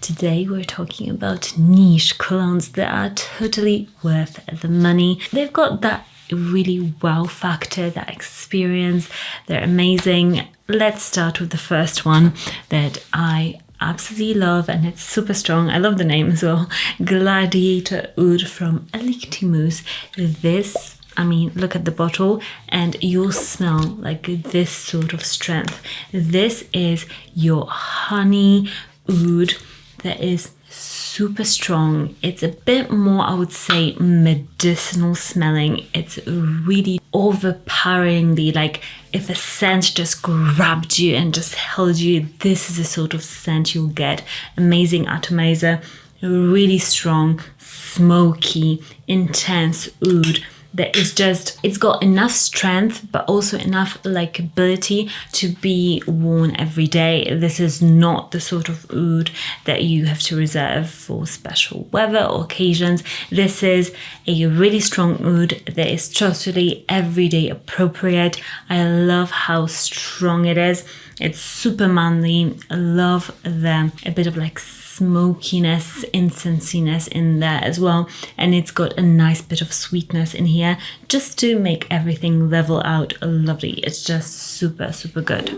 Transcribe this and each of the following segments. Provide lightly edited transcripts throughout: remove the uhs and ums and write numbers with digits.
Today we're talking about niche colognes that are totally worth the money. They've got that really wow factor, that experience. They're amazing. Let's start with the first one that I absolutely love, and it's super strong. I love the name as well. Gladiator Oud from Electimuss. This, I mean, look at the bottle and you'll smell like this sort of strength. This is your honey oud that is super strong. It's a bit more, I would say, medicinal smelling. It's really overpoweringly, like if a scent just grabbed you and just held you, this is the sort of scent you'll get. Amazing atomizer, really strong, smoky, intense oud that is just, it's got enough strength but also enough likability to be worn every day. This is not the sort of oud that you have to reserve for special weather or occasions. This is a really strong oud that is totally everyday appropriate. I love how strong it is. It's super manly. I love a bit of like smokiness, incensiness in there as well, and it's got a nice bit of sweetness in here just to make everything level out lovely. It's just super good.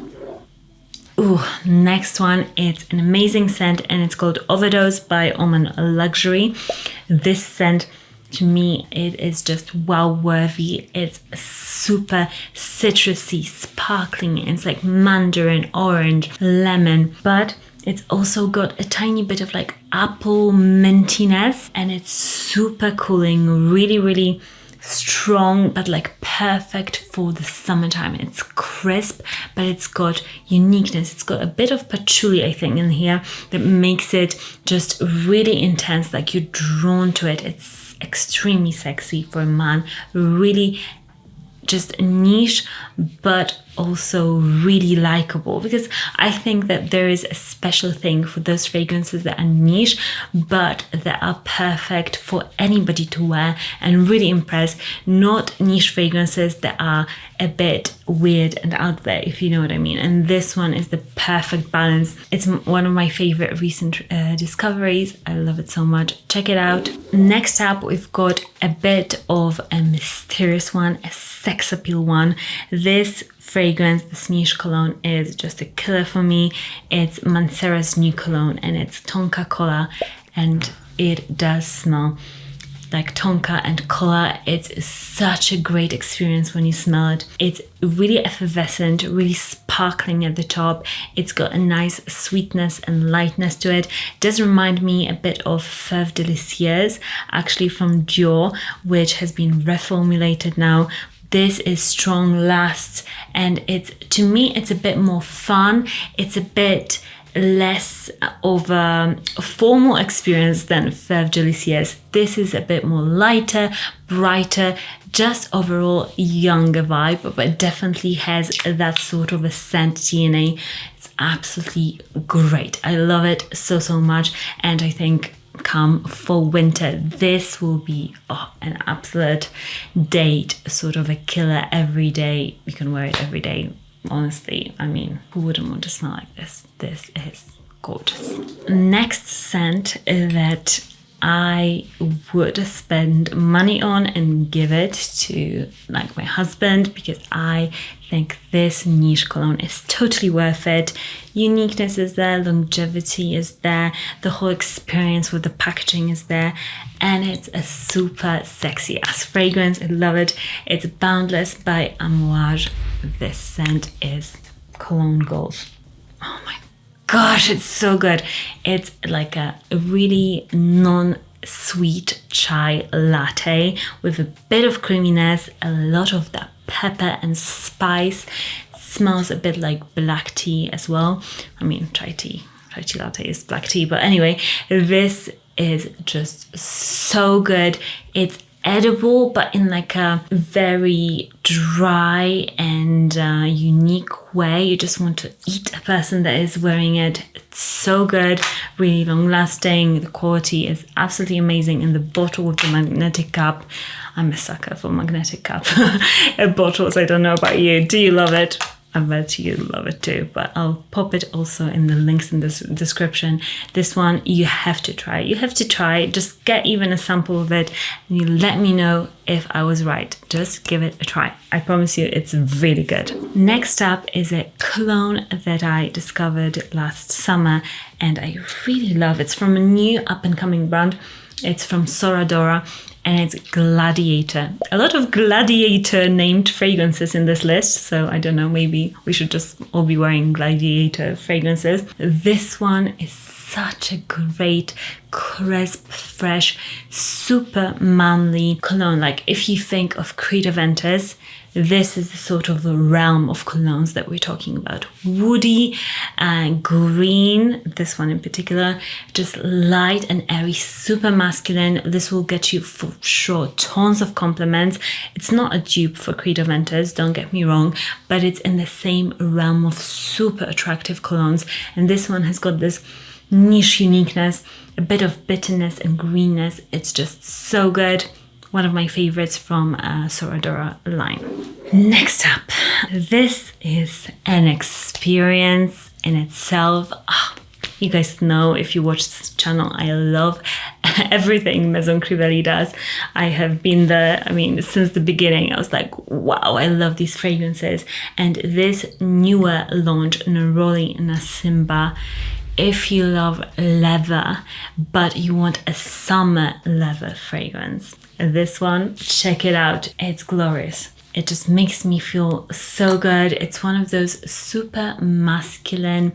Ooh, next one, it's an amazing scent and it's called Overdose by Omanluxury. This scent, to me, it is just wow worthy. It's super citrusy, sparkling. It's like mandarin, orange, lemon, but it's also got a tiny bit of like apple mintiness, and it's super cooling, really strong, but like perfect for the summertime. It's crisp, but it's got uniqueness. It's got a bit of patchouli, I think, in here that makes it just really intense, like you're drawn to it. It's extremely sexy for a man, really just niche, but also really likable, because I think that there is a special thing for those fragrances that are niche but that are perfect for anybody to wear and really impress, not niche fragrances that are a bit weird and out there, if you know what I mean. And this one is the perfect balance. It's one of my favorite recent discoveries. I love it so much. Check it out. Next up, we've got a bit of a mysterious one, a sex appeal one. This fragrance, this niche cologne, is just a killer for me. It's Mancera's new cologne and it's Tonka Cola, and it does smell like Tonka and Cola. It's such a great experience when you smell it. It's really effervescent, really sparkling at the top. It's got a nice sweetness and lightness to it. It does remind me a bit of Fève Délicieuse, actually from Dior, which has been reformulated now. This is strong, lasts, and it's, to me, it's a bit more fun. It's a bit less of a formal experience than Fève Délicieuse. This is a bit more lighter, brighter, just overall younger vibe, but definitely has that sort of a scent DNA. It's absolutely great. I love it so much, and I think come for winter, this will be an absolute date, sort of a killer every day. You can wear it every day. Honestly, I mean, who wouldn't want to smell like this? This is gorgeous. Next scent that I would spend money on and give it to like my husband, because I think this niche cologne is totally worth it. Uniqueness is there, longevity is there, the whole experience with the packaging is there, and it's a super sexy ass fragrance. I love it. It's Boundless by Amouage. This scent is cologne gold. Oh my gosh, it's so good. It's like a really non-sweet chai latte with a bit of creaminess, a lot of that pepper and spice. It smells a bit like black tea as well. I mean, chai tea latte is black tea, but anyway, this is just so good. It's edible, but in like a very dry and unique way. You just want to eat a person that is wearing it. It's so good, really long lasting. The quality is absolutely amazing. In the bottle with the magnetic cap, I'm a sucker for magnetic cap bottles. I don't know about you. Do you love it? I bet you love it too, but I'll pop it also in the links in this description. This one you have to try. You have to try. Just get even a sample of it and you let me know if I was right. Just give it a try. I promise you it's really good. Next up is a cologne that I discovered last summer and I really love. It's from a new up and coming brand. It's from Soradora and it's Gladiator. A lot of Gladiator named fragrances in this list, so I don't know, maybe we should just all be wearing Gladiator fragrances. This one is such a great, crisp, fresh, super manly cologne. Like if you think of Creed Aventus, this is the sort of the realm of colognes that we're talking about. Woody, green, this one in particular, just light and airy, super masculine. This will get you for sure tons of compliments. It's not a dupe for Creed Aventus, don't get me wrong, but it's in the same realm of super attractive colognes. And this one has got this niche uniqueness, a bit of bitterness and greenness. It's just so good. One of my favorites from Soradora line. Next up, this is an experience in itself. You guys know, if you watch this channel, I love everything Maison Crivelli does. I have been there, since the beginning. I was like, wow, I love these fragrances. And this newer launch, Neroli Nasimba, if you love leather, but you want a summer leather fragrance, this one, check it out. It's glorious. It just makes me feel so good. It's one of those super masculine,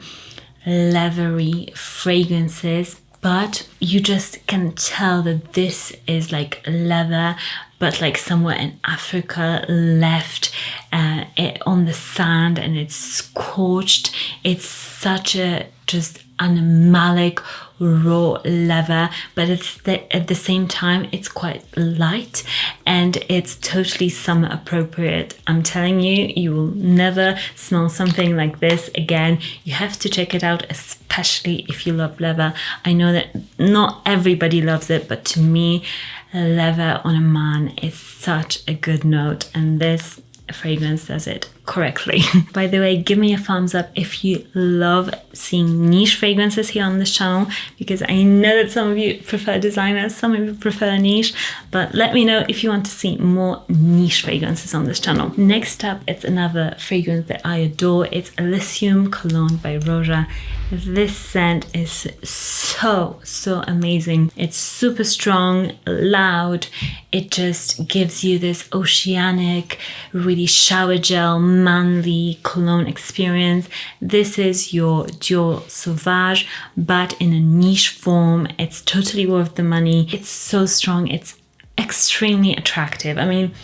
leathery fragrances, but you just can tell that this is like leather, but like somewhere in Africa, left on the sand, and it's scorched. It's such a just animalic raw leather, but at the same time it's quite light and it's totally summer appropriate. I'm telling you, you will never smell something like this again. You have to check it out, especially if you love leather. I know that not everybody loves it, but to me, leather on a man is such a good note, and this fragrance does it correctly. By the way, give me a thumbs up if you love seeing niche fragrances here on this channel, because I know that some of you prefer designers, some of you prefer niche, but let me know if you want to see more niche fragrances on this channel. Next up, it's another fragrance that I adore. It's Electimuss Cologne by Roja. This scent is so amazing. It's super strong, loud. It just gives you this oceanic, really shower gel, manly cologne experience. This is your Dior Sauvage, but in a niche form. It's totally worth the money. It's so strong. It's extremely attractive.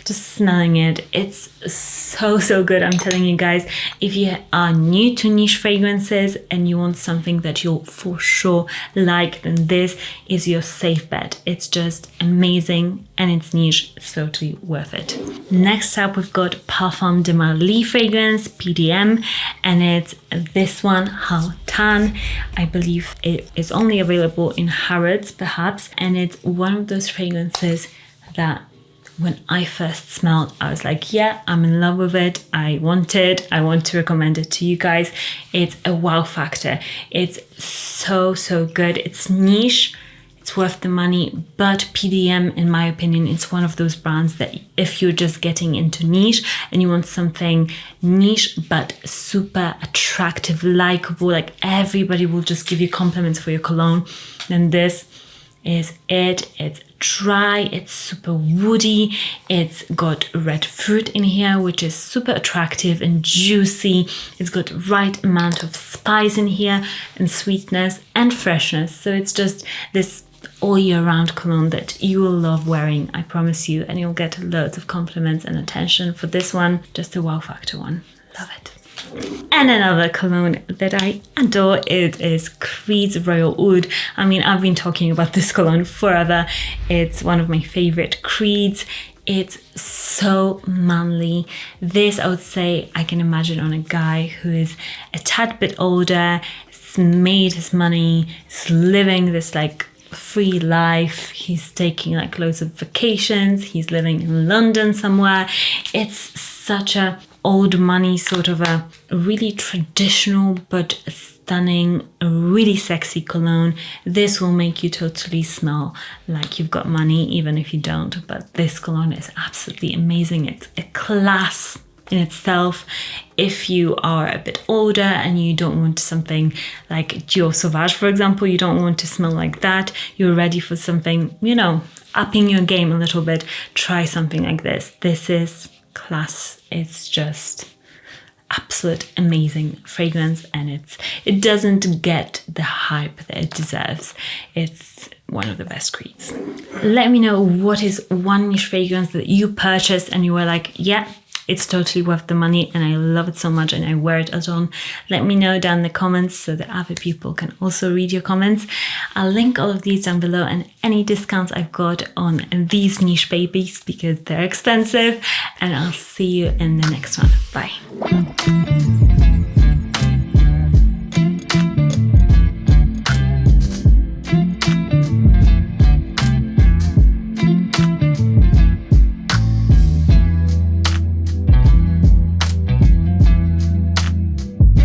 Just smelling it, it's so good. I'm telling you guys, if you are new to niche fragrances and you want something that you'll for sure like, then this is your safe bet. It's just amazing and it's niche. It's totally worth it. Next up, we've got Parfums de Marly fragrance, PDM, and it's this one, How Tan. I believe it is only available in Harrods perhaps, and it's one of those fragrances that when I first smelled, I was like, yeah, I'm in love with it. I want it. I want to recommend it to you guys. It's a wow factor. It's so good. It's niche. It's worth the money, but PDM, in my opinion, is one of those brands that if you're just getting into niche and you want something niche but super attractive, likable, like everybody will just give you compliments for your cologne, then this is it. It's dry, it's super woody, it's got red fruit in here, which is super attractive and juicy. It's got right amount of spice in here and sweetness and freshness. So it's just this all year round cologne that you will love wearing, I promise you, and you'll get loads of compliments and attention for this one. Just a wow factor one. Love it. And another cologne that I adore, it is Creed's Royal Oud. I've been talking about this cologne forever. It's one of my favorite Creeds. It's so manly. This, I would say, I can imagine on a guy who is a tad bit older, has made his money, is living this like free life. He's taking like loads of vacations. He's living in London somewhere. It's such a old money, sort of a really traditional but stunning, really sexy cologne. This will make you totally smell like you've got money, even if you don't. But this cologne is absolutely amazing. It's a class in itself. If you are a bit older and you don't want something like Dior Sauvage, for example, you don't want to smell like that, you're ready for something, you know, upping your game a little bit, try something like this. This is class. It's just absolute amazing fragrance, and it doesn't get the hype that it deserves. It's one of the best creeds. Let me know what is one niche fragrance that you purchased and you were like, yeah, it's totally worth the money and I love it so much and I wear it at home. Let me know down in the comments so that other people can also read your comments. I'll link all of these down below and any discounts I've got on these niche babies because they're expensive, and I'll see you in the next one. Bye.